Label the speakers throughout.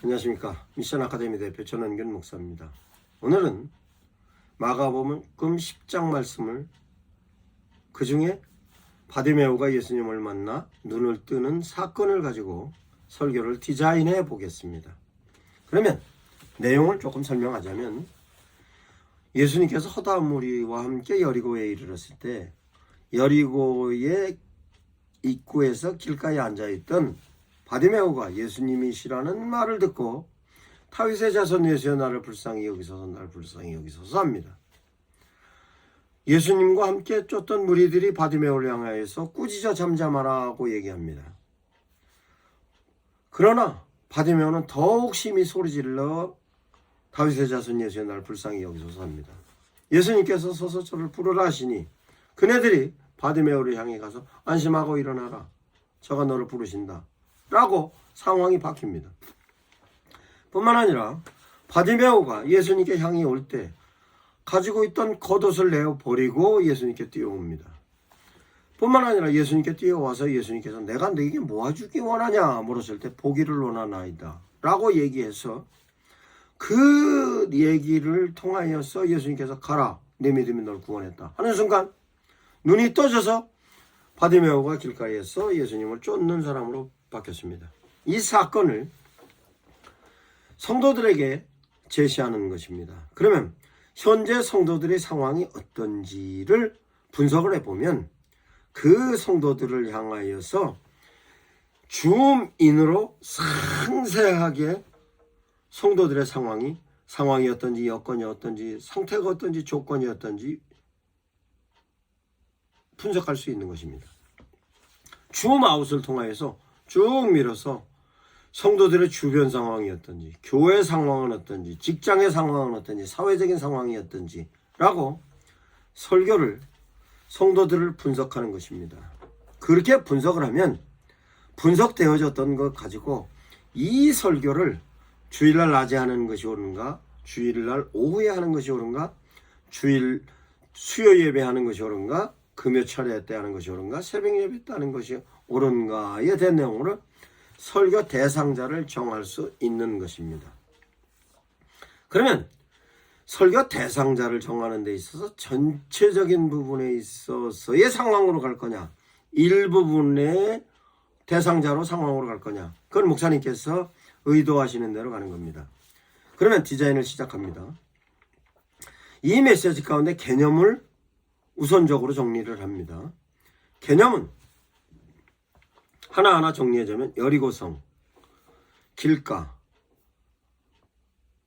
Speaker 1: 안녕하십니까. 미션 아카데미 대표 전원균 목사입니다. 오늘은 마가복음 10장 말씀을 그 중에 바디메오가 예수님을 만나 눈을 뜨는 사건을 가지고 설교를 디자인해 보겠습니다. 그러면 내용을 조금 설명하자면, 예수님께서 허다한 무리와 함께 여리고에 이르렀을 때 여리고의 입구에서 길가에 앉아있던 바디메오가 예수님이시라는 말을 듣고 다윗의 자손 예수여 나를 불쌍히 여기소서, 나를 불쌍히 여기소서 합니다. 예수님과 함께 쫓던 무리들이 바디메오를 향하여서 꾸짖어 잠잠하라고 얘기합니다. 그러나 바디메오는 더욱 심히 소리질러 다윗의 자손 예수여 나를 불쌍히 여기소서 합니다. 예수님께서 서서 저를 부르라 하시니 그네들이 바디메오를 향해 가서 안심하고 일어나라, 저가 너를 부르신다 라고 상황이 바뀝니다. 뿐만 아니라 바디메오가 예수님께 향해 올 때 가지고 있던 겉옷을 내어 버리고 예수님께 뛰어옵니다. 뿐만 아니라 예수님께 뛰어와서 예수님께서 내가 너에게 뭐 주기 원하냐 물었을 때 보기를 원하나이다 라고 얘기해서 그 얘기를 통하여서 예수님께서 가라, 내 믿음이 널 구원했다 하는 순간 눈이 떠져서 바디메오가 길가에서 예수님을 쫓는 사람으로 바뀌었습니다. 이 사건을 성도들에게 제시하는 것입니다. 그러면 현재 성도들의 상황이 어떤지를 분석을 해보면 그 성도들을 향하여서 줌인으로 상세하게 성도들의 상황이 어떤지, 여건이 어떤지, 상태가 어떤지, 조건이 어떤지 분석할 수 있는 것입니다. 줌아웃을 통하여서 쭉 밀어서 성도들의 주변 상황이 어떤지, 교회 상황은 어떤지, 직장의 상황은 어떤지, 사회적인 상황이 어떤지 라고 설교를, 성도들을 분석하는 것입니다. 그렇게 분석을 하면 분석되어졌던 것 가지고 이 설교를 주일날 낮에 하는 것이 옳은가, 주일날 오후에 하는 것이 옳은가, 수요 예배하는 것이 옳은가, 금요 철회 때 하는 것이 옳은가, 새벽 예배 때 하는 것이 옳은가에 대한 내용으로 설교 대상자를 정할 수 있는 것입니다. 그러면 설교 대상자를 정하는 데 있어서 전체적인 부분에 있어서의 상황으로 갈 거냐, 일부분의 대상자로 상황으로 갈 거냐, 그건 목사님께서 의도하시는 대로 가는 겁니다. 그러면 디자인을 시작합니다. 이 메시지 가운데 개념을 우선적으로 정리를 합니다. 개념은 하나하나 정리하자면 여리고성, 길가,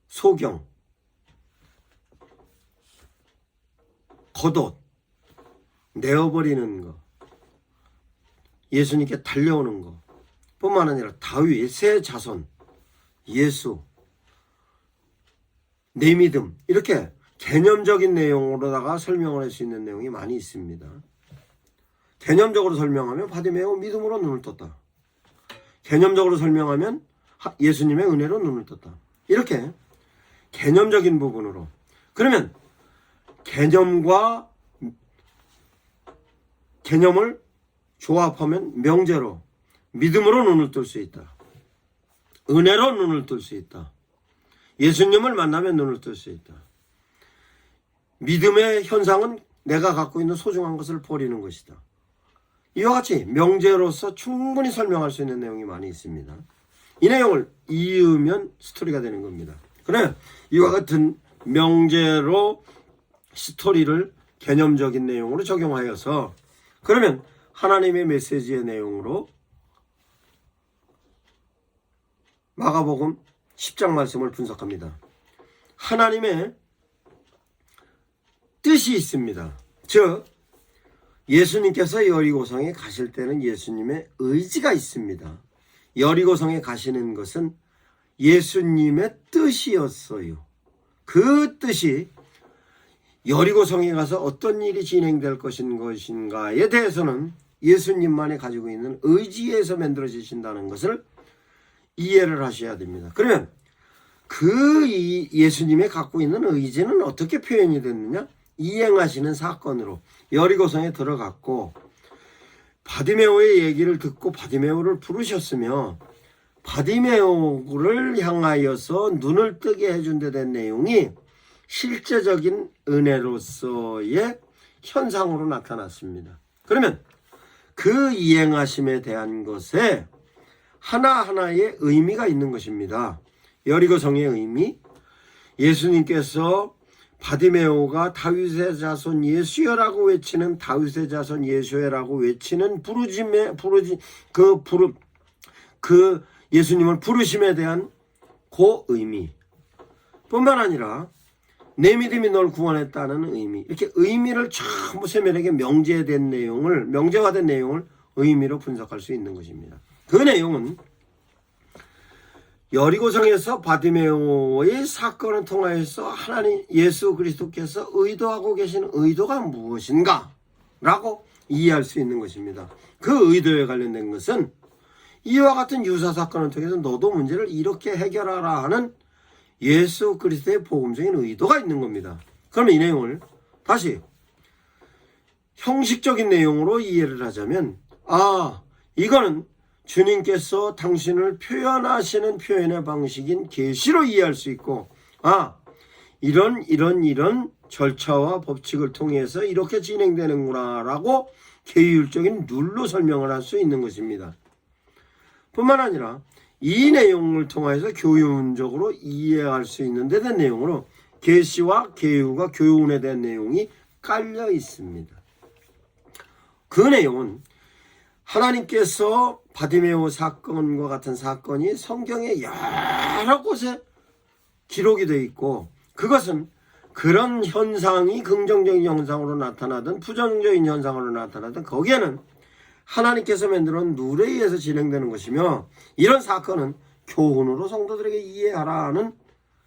Speaker 1: 소경, 겉옷 내어버리는 거, 예수님께 달려오는 거 뿐만 아니라 다윗의 자손, 예수, 내 믿음, 이렇게 개념적인 내용으로다가 설명을 할 수 있는 내용이 많이 있습니다. 개념적으로 설명하면 바디메오 믿음으로 눈을 떴다. 개념적으로 설명하면 예수님의 은혜로 눈을 떴다. 이렇게 개념적인 부분으로. 그러면 개념을 조합하면 명제로, 믿음으로 눈을 뜰 수 있다. 은혜로 눈을 뜰 수 있다. 예수님을 만나면 눈을 뜰 수 있다. 믿음의 현상은 내가 갖고 있는 소중한 것을 버리는 것이다. 이와 같이 명제로서 충분히 설명할 수 있는 내용이 많이 있습니다. 이 내용을 이으면 스토리가 되는 겁니다. 그러면 이와 같은 명제로 스토리를 개념적인 내용으로 적용하여서, 그러면 하나님의 메시지의 내용으로 마가복음 10장 말씀을 분석합니다. 하나님의 뜻이 있습니다. 즉 예수님께서 여리고성에 가실 때는 예수님의 의지가 있습니다. 여리고성에 가시는 것은 예수님의 뜻이었어요. 그 뜻이 여리고성에 가서 어떤 일이 진행될 것인가에 대해서는 예수님만이 가지고 있는 의지에서 만들어지신다는 것을 이해를 하셔야 됩니다. 그러면 그 예수님이 갖고 있는 의지는 어떻게 표현이 됐느냐? 이행하시는 사건으로 여리고성에 들어갔고 바디메오의 얘기를 듣고 바디메오를 부르셨으며 바디메오를 향하여서 눈을 뜨게 해준 데 된 내용이 실제적인 은혜로서의 현상으로 나타났습니다. 그러면 그 이행하심에 대한 것에 하나하나의 의미가 있는 것입니다. 여리고성의 의미, 예수님께서 바디메오가 다윗의 자손 예수여라고 외치는 다윗의 자손 예수여라고 외치는 그 예수님을 부르심에 대한 그 의미 뿐만 아니라 내 믿음이 널 구원했다는 의미, 이렇게 의미를 전부 세밀하게 명제화된 내용을 의미로 분석할 수 있는 것입니다. 그 내용은 여리고성에서 바디메오의 사건을 통하여서 하나님 예수 그리스도께서 의도하고 계신 의도가 무엇인가 라고 이해할 수 있는 것입니다. 그 의도에 관련된 것은 이와 같은 유사 사건을 통해서 너도 문제를 이렇게 해결하라 하는 예수 그리스도의 복음적인 의도가 있는 겁니다. 그러면 이 내용을 다시 형식적인 내용으로 이해를 하자면, 이거는 주님께서 당신을 표현하시는 표현의 방식인 계시로 이해할 수 있고, 이런 절차와 법칙을 통해서 이렇게 진행되는구나 라고 계율적인 룰로 설명을 할 수 있는 것입니다. 뿐만 아니라 이 내용을 통해서 교훈적으로 이해할 수 있는 데 대한 내용으로 계시와 계율과 교훈에 대한 내용이 깔려 있습니다. 그 내용은 하나님께서 바디메오 사건과 같은 사건이 성경의 여러 곳에 기록이 되어 있고, 그것은 그런 현상이 긍정적인 현상으로 나타나든 부정적인 현상으로 나타나든 거기에는 하나님께서 만들어 놓은 룰에 의해서 진행되는 것이며, 이런 사건은 교훈으로 성도들에게 이해하라 하는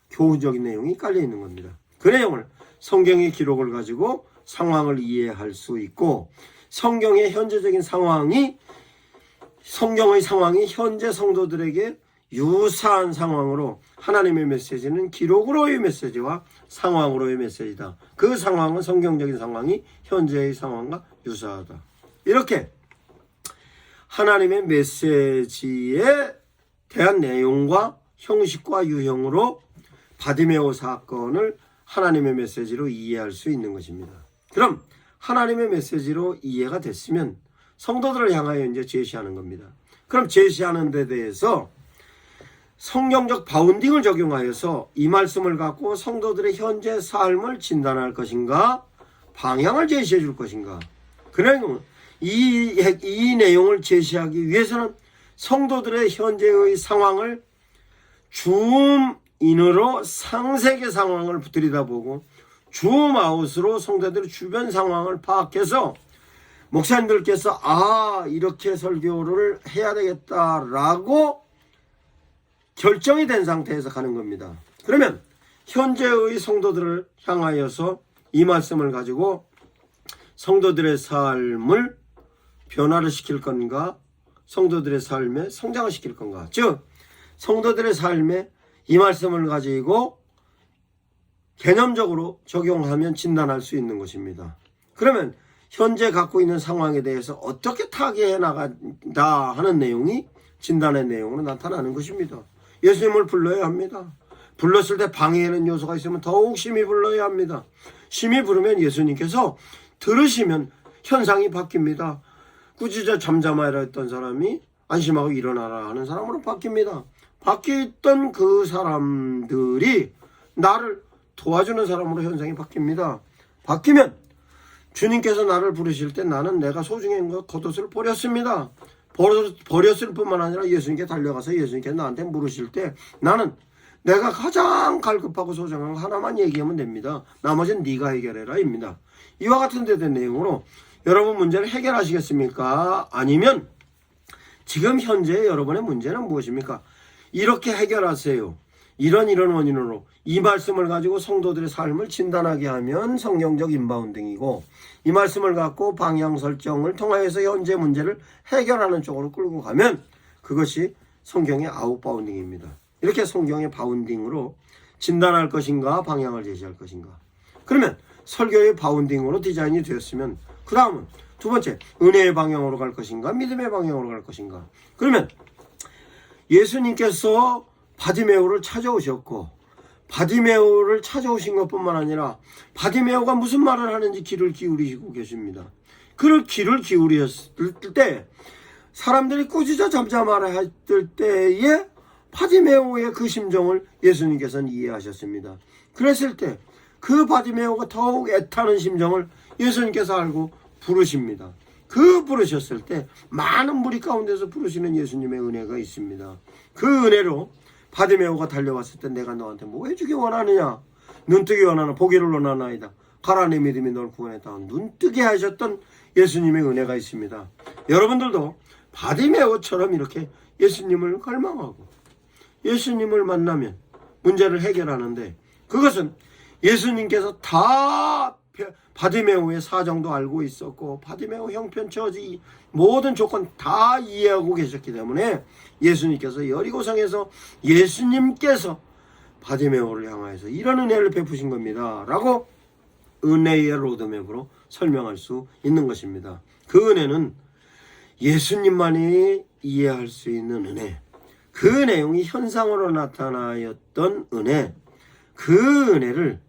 Speaker 1: 교훈적인 내용이 깔려 있는 겁니다. 그 내용을 성경의 기록을 가지고 상황을 이해할 수 있고, 성경의 현재적인 상황이 성경의 상황이 현재 성도들에게 유사한 상황으로, 하나님의 메시지는 기록으로의 메시지와 상황으로의 메시지다. 그 상황은 성경적인 상황이 현재의 상황과 유사하다. 이렇게 하나님의 메시지에 대한 내용과 형식과 유형으로 바디메오 사건을 하나님의 메시지로 이해할 수 있는 것입니다. 그럼 하나님의 메시지로 이해가 됐으면 성도들을 향하여 이제 제시하는 겁니다. 그럼 제시하는 데 대해서 성경적 바운딩을 적용하여서 이 말씀을 갖고 성도들의 현재 삶을 진단할 것인가, 방향을 제시해 줄 것인가. 그러면 이 내용을 제시하기 위해서는 성도들의 현재의 상황을 줌인으로 상세계 상황을 들여다보고 줌아웃으로 성도들의 주변 상황을 파악해서 목사님들께서 이렇게 설교를 해야 되겠다라고 결정이 된 상태에서 가는 겁니다. 그러면 현재의 성도들을 향하여서 이 말씀을 가지고 성도들의 삶을 변화를 시킬 건가, 성도들의 삶에 성장을 시킬 건가. 즉 성도들의 삶에 이 말씀을 가지고 개념적으로 적용하면 진단할 수 있는 것입니다. 그러면 현재 갖고 있는 상황에 대해서 어떻게 타개해 나간다 하는 내용이 진단의 내용으로 나타나는 것입니다. 예수님을 불러야 합니다. 불렀을 때 방해하는 요소가 있으면 더욱 심히 불러야 합니다. 심히 부르면 예수님께서 들으시면 현상이 바뀝니다. 꾸짖어 잠잠하라 했던 사람이 안심하고 일어나라 하는 사람으로 바뀝니다. 바뀌었던 그 사람들이 나를 도와주는 사람으로 현상이 바뀝니다. 바뀌면 주님께서 나를 부르실 때 나는 내가 소중한 것 겉옷을 버렸습니다. 버렸을 뿐만 아니라 예수님께 달려가서 예수님께 나한테 물으실 때 나는 내가 가장 갈급하고 소중한 거 하나만 얘기하면 됩니다. 나머지는 네가 해결해라 입니다. 이와 같은 데 된 내용으로 여러분 문제를 해결하시겠습니까? 아니면 지금 현재 여러분의 문제는 무엇입니까? 이렇게 해결하세요. 이런 원인으로 이 말씀을 가지고 성도들의 삶을 진단하게 하면 성경적 인바운딩이고, 이 말씀을 갖고 방향 설정을 통하여서 현재 문제를 해결하는 쪽으로 끌고 가면 그것이 성경의 아웃바운딩입니다. 이렇게 성경의 바운딩으로 진단할 것인가, 방향을 제시할 것인가. 그러면 설교의 바운딩으로 디자인이 되었으면 그 다음은 두 번째, 은혜의 방향으로 갈 것인가, 믿음의 방향으로 갈 것인가. 그러면 예수님께서 바디메오를 찾아오셨고 바디메오를 찾아오신 것뿐만 아니라 바디메오가 무슨 말을 하는지 귀를 기울이시고 계십니다. 그 귀를 기울였을 때 사람들이 꾸짖어 잠잠하라 했을 때에 바디메오의 그 심정을 예수님께서는 이해하셨습니다. 그랬을 때 그 바디메오가 더욱 애타는 심정을 예수님께서 알고 부르십니다. 그 부르셨을 때 많은 무리 가운데서 부르시는 예수님의 은혜가 있습니다. 그 은혜로 바디메오가 달려왔을 때 내가 너한테 뭐 해주기 원하느냐? 눈뜨기 원하나 보기를 원하나이다. 가라 내 믿음이 널 구원했다. 눈뜨게 하셨던 예수님의 은혜가 있습니다. 여러분들도 바디메오처럼 이렇게 예수님을 갈망하고 예수님을 만나면 문제를 해결하는데 그것은 예수님께서 다 바디메오의 사정도 알고 있었고 바디메오 형편 처지 모든 조건 다 이해하고 계셨기 때문에 예수님께서 여리고성에서 예수님께서 바디메오를 향하여서 이런 은혜를 베푸신 겁니다 라고 은혜의 로드맵으로 설명할 수 있는 것입니다. 그 은혜는 예수님만이 이해할 수 있는 은혜, 그 내용이 현상으로 나타나였던 은혜, 그 은혜를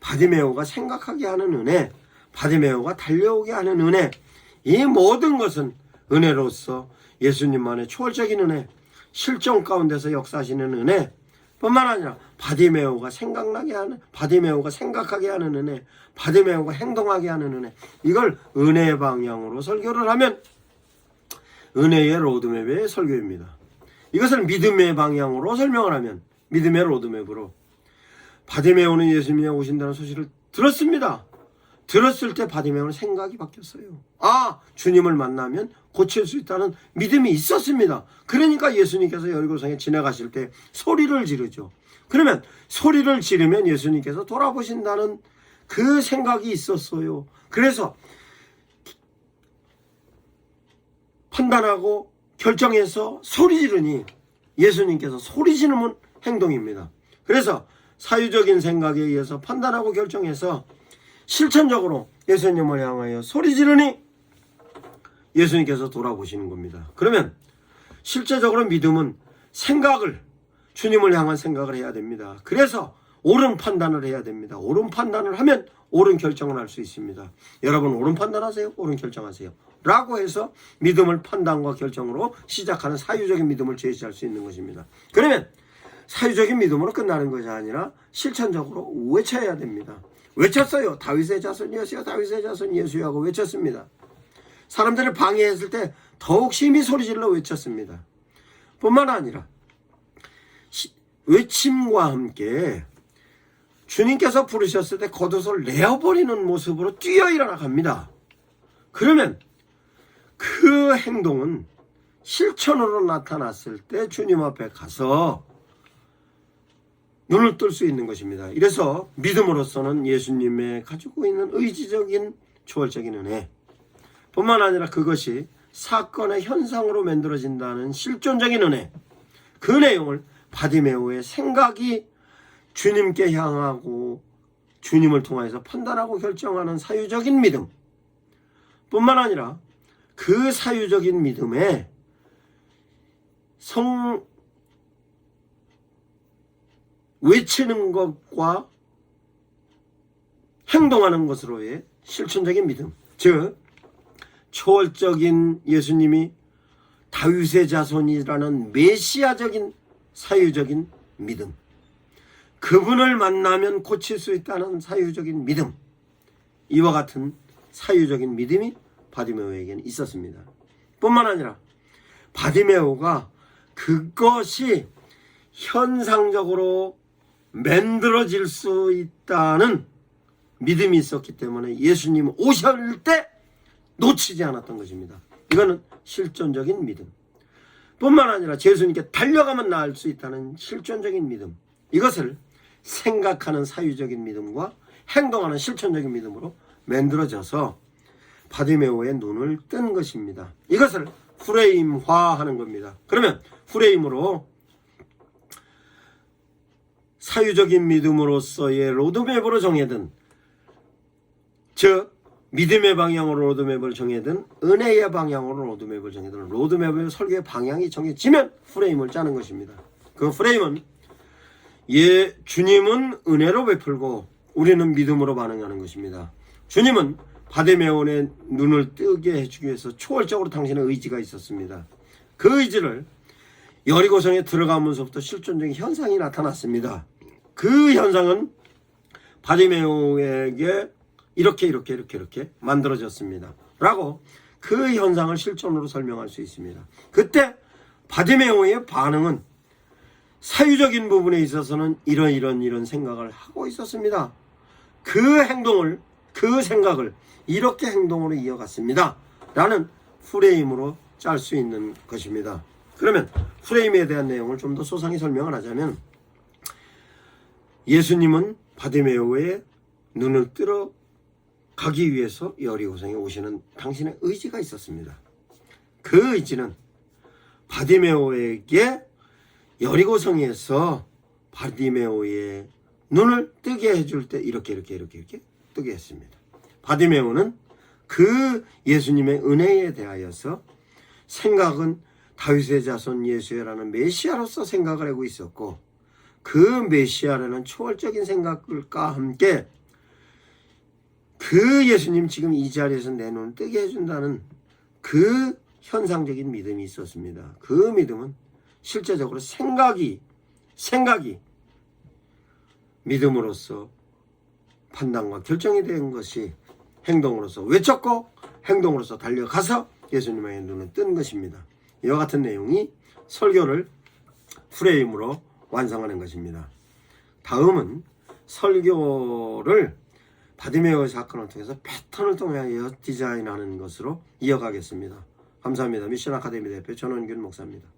Speaker 1: 바디메오가 생각하게 하는 은혜, 바디메오가 달려오게 하는 은혜, 이 모든 것은 은혜로서 예수님만의 초월적인 은혜, 실정 가운데서 역사하시는 은혜 뿐만 아니라 바디메오가 생각나게 하는, 바디메오가 생각하게 하는 은혜, 바디메오가 행동하게 하는 은혜, 이걸 은혜의 방향으로 설교를 하면 은혜의 로드맵의 설교입니다. 이것을 믿음의 방향으로 설명을 하면 믿음의 로드맵으로 바디메오는 예수님이 오신다는 소식을 들었습니다. 들었을 때 바디메오는 생각이 바뀌었어요. 아, 주님을 만나면 고칠 수 있다는 믿음이 있었습니다. 그러니까 예수님께서 여리고성에 지나가실 때 소리를 지르죠. 그러면 소리를 지르면 예수님께서 돌아보신다는 그 생각이 있었어요. 그래서 판단하고 결정해서 소리 지르니 예수님께서 소리 지르는 행동입니다. 그래서 사유적인 생각에 의해서 판단하고 결정해서 실천적으로 예수님을 향하여 소리 지르니 예수님께서 돌아보시는 겁니다. 그러면 실제적으로 믿음은 생각을, 주님을 향한 생각을 해야 됩니다. 그래서 옳은 판단을 해야 됩니다. 옳은 판단을 하면 옳은 결정을 할 수 있습니다. 여러분 옳은 판단하세요. 옳은 결정하세요. 라고 해서 믿음을 판단과 결정으로 시작하는 사유적인 믿음을 제시할 수 있는 것입니다. 그러면 사유적인 믿음으로 끝나는 것이 아니라 실천적으로 외쳐야 됩니다. 외쳤어요. 다윗의 자손 예수야, 다윗의 자손 예수야 하고 외쳤습니다. 사람들을 방해했을 때 더욱 심히 소리질러 외쳤습니다. 뿐만 아니라 외침과 함께 주님께서 부르셨을 때 겉옷을 내어버리는 모습으로 뛰어 일어나 갑니다. 그러면 그 행동은 실천으로 나타났을 때 주님 앞에 가서 눈을 뜰 수 있는 것입니다. 이래서 믿음으로서는 예수님의 가지고 있는 의지적인 초월적인 은혜 뿐만 아니라 그것이 사건의 현상으로 만들어진다는 실존적인 은혜, 그 내용을 바디메오의 생각이 주님께 향하고 주님을 통해서 판단하고 결정하는 사유적인 믿음 뿐만 아니라 그 사유적인 믿음에 외치는 것과 행동하는 것으로의 실천적인 믿음, 즉 초월적인 예수님이 다윗의 자손이라는 메시아적인 사유적인 믿음, 그분을 만나면 고칠 수 있다는 사유적인 믿음, 이와 같은 사유적인 믿음이 바디메오에게는 있었습니다. 뿐만 아니라 바디메오가 그것이 현상적으로 만들어질 수 있다는 믿음이 있었기 때문에 예수님 오실 때 놓치지 않았던 것입니다. 이거는 실존적인 믿음 뿐만 아니라 예수님께 달려가면 나을 수 있다는 실존적인 믿음, 이것을 생각하는 사유적인 믿음과 행동하는 실천적인 믿음으로 만들어져서 바디메오의 눈을 뜬 것입니다. 이것을 프레임화하는 겁니다. 그러면 프레임으로 사유적인 믿음으로서의 로드맵으로 정해둔, 즉 믿음의 방향으로 로드맵을 정해든 은혜의 방향으로 로드맵을 정해든 로드맵의 설계의 방향이 정해지면 프레임을 짜는 것입니다. 그 프레임은 주님은 은혜로 베풀고 우리는 믿음으로 반응하는 것입니다. 주님은 바디메온의 눈을 뜨게 해주기 위해서 초월적으로 당신의 의지가 있었습니다. 그 의지를 여리고성에 들어가면서부터 실존적인 현상이 나타났습니다. 그 현상은 바디메오에게 이렇게 만들어졌습니다. 라고 그 현상을 실존으로 설명할 수 있습니다. 그때 바디메오의 반응은 사유적인 부분에 있어서는 이런 생각을 하고 있었습니다. 그 생각을 이렇게 행동으로 이어갔습니다. 라는 프레임으로 짤 수 있는 것입니다. 그러면 프레임에 대한 내용을 좀 더 소상히 설명을 하자면 예수님은 바디메오의 눈을 뜨러 가기 위해서 여리고성에 오시는 당신의 의지가 있었습니다. 그 의지는 바디메오에게 여리고성에서 바디메오의 눈을 뜨게 해줄 때 이렇게 뜨게 했습니다. 바디메오는 그 예수님의 은혜에 대하여서 생각은 다윗의 자손 예수야라는 메시아로서 생각을 하고 있었고 그 메시아라는 초월적인 생각과 함께 그 예수님 지금 이 자리에서 내 눈을 뜨게 해준다는 그 현상적인 믿음이 있었습니다. 그 믿음은 실제적으로 생각이 믿음으로써 판단과 결정이 된 것이 행동으로서 외쳤고 행동으로서 달려가서 예수님의 눈을 뜬 것입니다. 이와 같은 내용이 설교를 프레임으로 완성하는 것입니다. 다음은 설교를 바디메오의 사건을 통해서 패턴을 통하여 디자인하는 것으로 이어가겠습니다. 감사합니다. 미션 아카데미 대표 전원균 목사입니다.